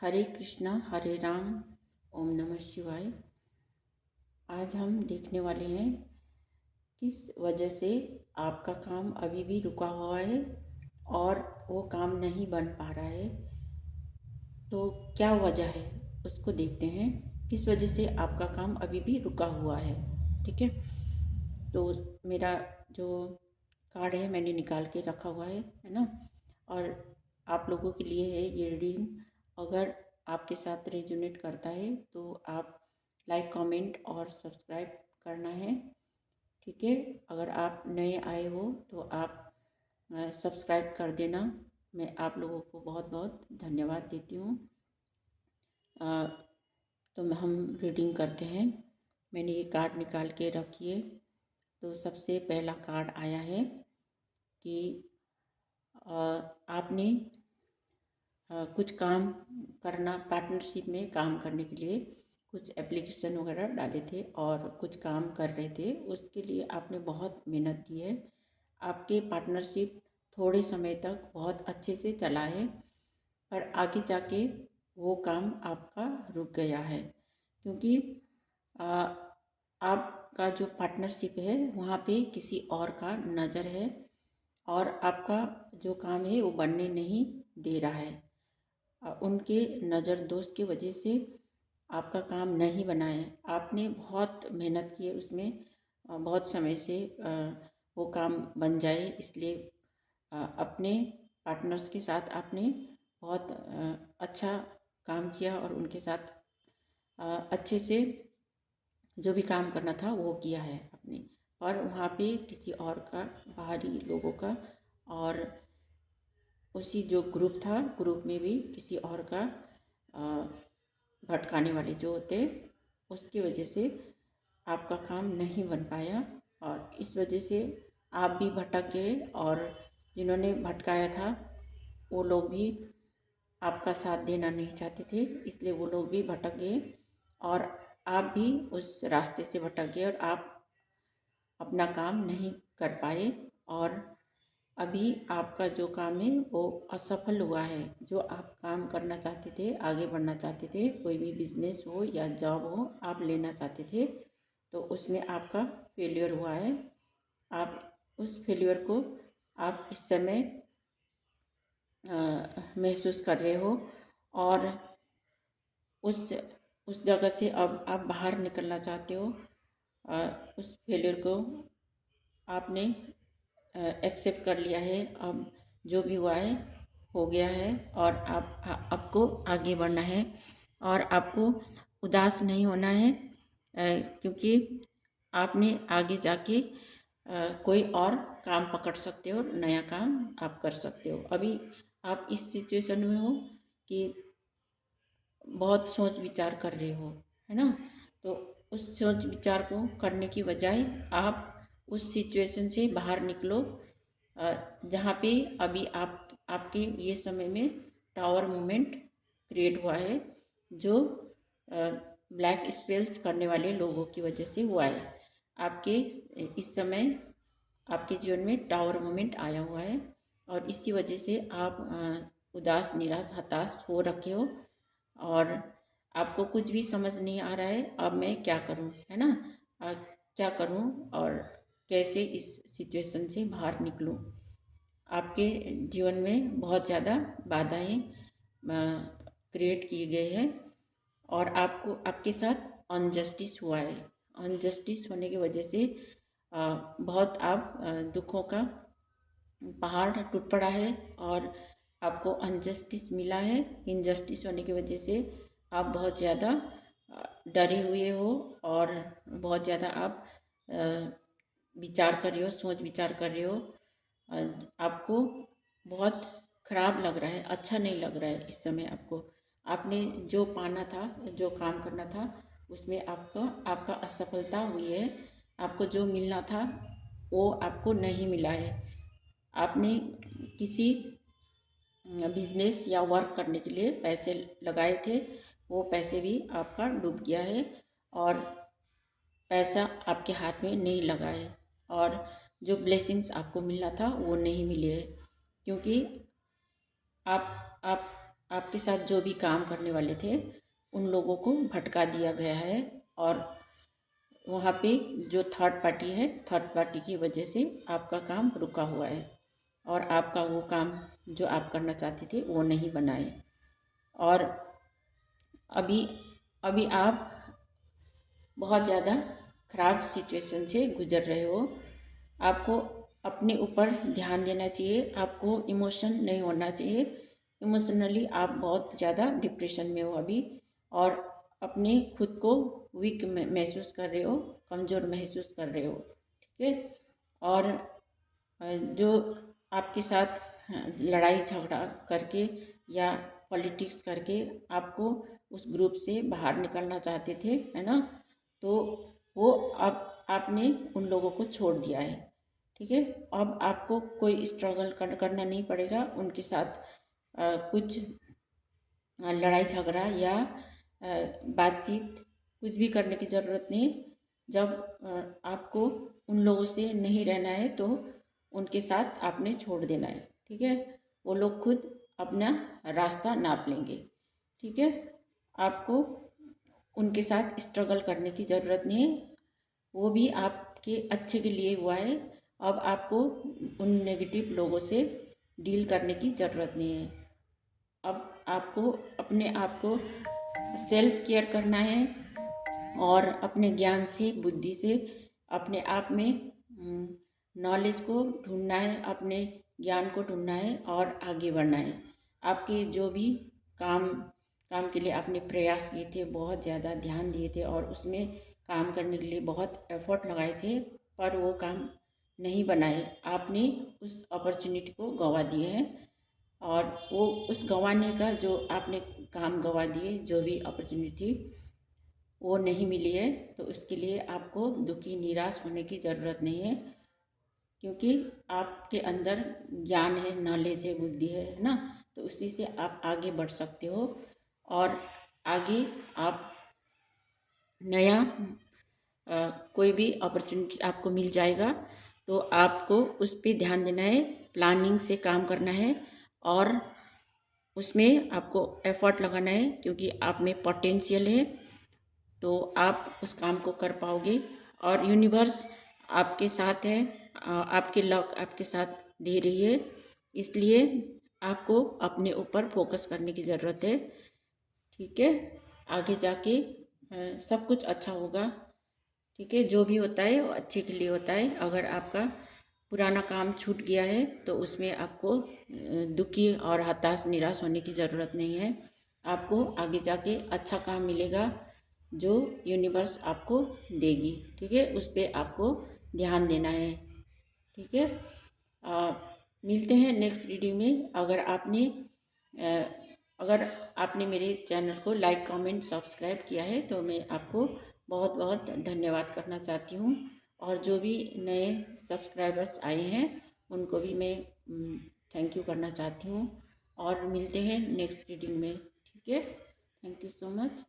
हरे कृष्णा हरे राम, ओम नमः शिवाय। आज हम देखने वाले हैं किस वजह से आपका काम अभी भी रुका हुआ है और वो काम नहीं बन पा रहा है। तो क्या वजह है उसको देखते हैं, किस वजह से आपका काम अभी भी रुका हुआ है। ठीक है, तो मेरा जो कार्ड है मैंने निकाल के रखा हुआ है ना। और आप लोगों के लिए है ये रीडिंग। अगर आपके साथ रेजोनेट करता है तो आप लाइक कमेंट और सब्सक्राइब करना है। ठीक है, अगर आप नए आए हो तो आप सब्सक्राइब कर देना। मैं आप लोगों को बहुत बहुत धन्यवाद देती हूँ। तो हम रीडिंग करते हैं। मैंने ये कार्ड निकाल के रखी है। तो सबसे पहला कार्ड आया है कि आपने कुछ काम करना, पार्टनरशिप में काम करने के लिए कुछ एप्लीकेशन वगैरह डाले थे और कुछ काम कर रहे थे। उसके लिए आपने बहुत मेहनत दी है। आपके पार्टनरशिप थोड़े समय तक बहुत अच्छे से चला है, पर आगे जाके वो काम आपका रुक गया है क्योंकि आपका जो पार्टनरशिप है वहाँ पे किसी और का नज़र है और आपका जो काम है वो बनने नहीं दे रहा है। उनके नज़र दोष की वजह से आपका काम नहीं बना है। आपने बहुत मेहनत की है उसमें, बहुत समय से वो काम बन जाए, इसलिए अपने पार्टनर्स के साथ आपने बहुत अच्छा काम किया और उनके साथ अच्छे से जो भी काम करना था वो किया है आपने। और वहाँ पे किसी और का, बाहरी लोगों का, और उसी जो ग्रुप था, ग्रुप में भी किसी और का भटकाने वाले जो होते, उसकी वजह से आपका काम नहीं बन पाया और इस वजह से आप भी भटक गए और जिन्होंने भटकाया था वो लोग भी आपका साथ देना नहीं चाहते थे, इसलिए वो लोग भी भटक गए और आप भी उस रास्ते से भटक गए और आप अपना काम नहीं कर पाए। और अभी आपका जो काम है वो असफल हुआ है। जो आप काम करना चाहते थे, आगे बढ़ना चाहते थे, कोई भी बिजनेस हो या जॉब हो आप लेना चाहते थे, तो उसमें आपका फेलियर हुआ है। आप उस फेलियर को आप इस समय महसूस कर रहे हो और उस उस जगह से अब आप बाहर निकलना चाहते हो। उस फेलियर को आपने एक्सेप्ट कर लिया है। अब जो भी हुआ है हो गया है और आपको आगे बढ़ना है और आपको उदास नहीं होना है, क्योंकि आपने आगे जाके कोई और काम पकड़ सकते हो, नया काम आप कर सकते हो। अभी आप इस सिचुएशन में हो कि बहुत सोच विचार कर रहे हो, है ना। तो उस सोच विचार को करने की बजाय आप उस सिचुएशन से बाहर निकलो जहाँ पे अभी आपके ये समय में टावर मूवमेंट क्रिएट हुआ है, जो ब्लैक स्पेल्स करने वाले लोगों की वजह से हुआ है। आपके इस समय आपके जीवन में टावर मूवमेंट आया हुआ है और इसी वजह से आप उदास, निराश, हताश हो रखे हो और आपको कुछ भी समझ नहीं आ रहा है अब मैं क्या करूं, है ना। क्या करूं और कैसे इस सिचुएशन से बाहर निकलूं। आपके जीवन में बहुत ज़्यादा बाधाएं क्रिएट की गई है और आपको, आपके साथ अनजस्टिस हुआ है। अनजस्टिस होने की वजह से बहुत आप दुखों का पहाड़ टूट पड़ा है और आपको अनजस्टिस मिला है। इनजस्टिस होने की वजह से आप बहुत ज़्यादा डरे हुए हो और बहुत ज़्यादा आप विचार कर रहे हो, सोच विचार कर रहे हो। आपको बहुत ख़राब लग रहा है, अच्छा नहीं लग रहा है इस समय आपको। आपने जो पाना था, जो काम करना था, उसमें आपका असफलता हुई है। आपको जो मिलना था वो आपको नहीं मिला है। आपने किसी बिजनेस या वर्क करने के लिए पैसे लगाए थे, वो पैसे भी आपका डूब गया है और पैसा आपके हाथ में नहीं लगा है और जो ब्लेसिंग्स आपको मिलना था वो नहीं मिले है, क्योंकि आप आपके साथ जो भी काम करने वाले थे उन लोगों को भटका दिया गया है। और वहाँ पे जो थर्ड पार्टी है, थर्ड पार्टी की वजह से आपका काम रुका हुआ है और आपका वो काम जो आप करना चाहते थे वो नहीं बनाए। और अभी अभी आप बहुत ज़्यादा ख़राब सिचुएशन से गुज़र रहे हो। आपको अपने ऊपर ध्यान देना चाहिए, आपको इमोशन नहीं होना चाहिए। इमोशनली आप बहुत ज़्यादा डिप्रेशन में हो अभी, और अपने खुद को वीक महसूस कर रहे हो, कमज़ोर महसूस कर रहे हो। ठीक है। और जो आपके साथ लड़ाई झगड़ा करके या पॉलिटिक्स करके आपको उस ग्रुप से बाहर निकलना चाहते थे, है ना, तो वो अब आपने उन लोगों को छोड़ दिया है। ठीक है। अब आपको कोई स्ट्रगल करना नहीं पड़ेगा उनके साथ। कुछ लड़ाई झगड़ा या बातचीत कुछ भी करने की ज़रूरत नहीं। जब आपको उन लोगों से नहीं रहना है तो उनके साथ आपने छोड़ देना है। ठीक है। वो लोग खुद अपना रास्ता नाप लेंगे। ठीक है। आपको उनके साथ स्ट्रगल करने की ज़रूरत नहीं है, वो भी आपके अच्छे के लिए हुआ है। अब आपको उन नेगेटिव लोगों से डील करने की ज़रूरत नहीं है। अब आपको अपने आप को सेल्फ केयर करना है और अपने ज्ञान से, बुद्धि से अपने आप में नॉलेज को ढूंढना है, अपने ज्ञान को ढूंढना है और आगे बढ़ना है। आपके जो भी काम काम के लिए आपने प्रयास किए थे, बहुत ज़्यादा ध्यान दिए थे और उसमें काम करने के लिए बहुत एफर्ट लगाए थे, पर वो काम नहीं बनाए। आपने उस अपॉर्चुनिटी को गंवा दिए हैं, और वो उस गंवाने का जो आपने काम गंवा दिए, जो भी अपॉर्चुनिटी थी वो नहीं मिली है, तो उसके लिए आपको दुखी निराश होने की ज़रूरत नहीं है, क्योंकि आपके अंदर ज्ञान है, नॉलेज है, बुद्धि है ना, तो उसी से आप आगे बढ़ सकते हो। और आगे आप नया कोई भी अपॉर्चुनिटी आपको मिल जाएगा, तो आपको उस पर ध्यान देना है, प्लानिंग से काम करना है और उसमें आपको एफर्ट लगाना है, क्योंकि आप में पोटेंशियल है, तो आप उस काम को कर पाओगे। और यूनिवर्स आपके साथ है, आपके लक आपके साथ दे रही है, इसलिए आपको अपने ऊपर फोकस करने की ज़रूरत है। ठीक है। आगे जाके सब कुछ अच्छा होगा। ठीक है। जो भी होता है वो अच्छे के लिए होता है। अगर आपका पुराना काम छूट गया है तो उसमें आपको दुखी और हताश निराश होने की ज़रूरत नहीं है। आपको आगे जाके अच्छा काम मिलेगा जो यूनिवर्स आपको देगी। ठीक है। उस पर आपको ध्यान देना है। ठीक है। मिलते हैं नेक्स्ट वीडियो में। अगर आपने मेरे चैनल को लाइक, कमेंट, सब्सक्राइब किया है तो मैं आपको बहुत बहुत धन्यवाद करना चाहती हूँ। और जो भी नए सब्सक्राइबर्स आए हैं उनको भी मैं थैंक यू करना चाहती हूँ। और मिलते हैं नेक्स्ट रीडिंग में। ठीक है। Thank you so much.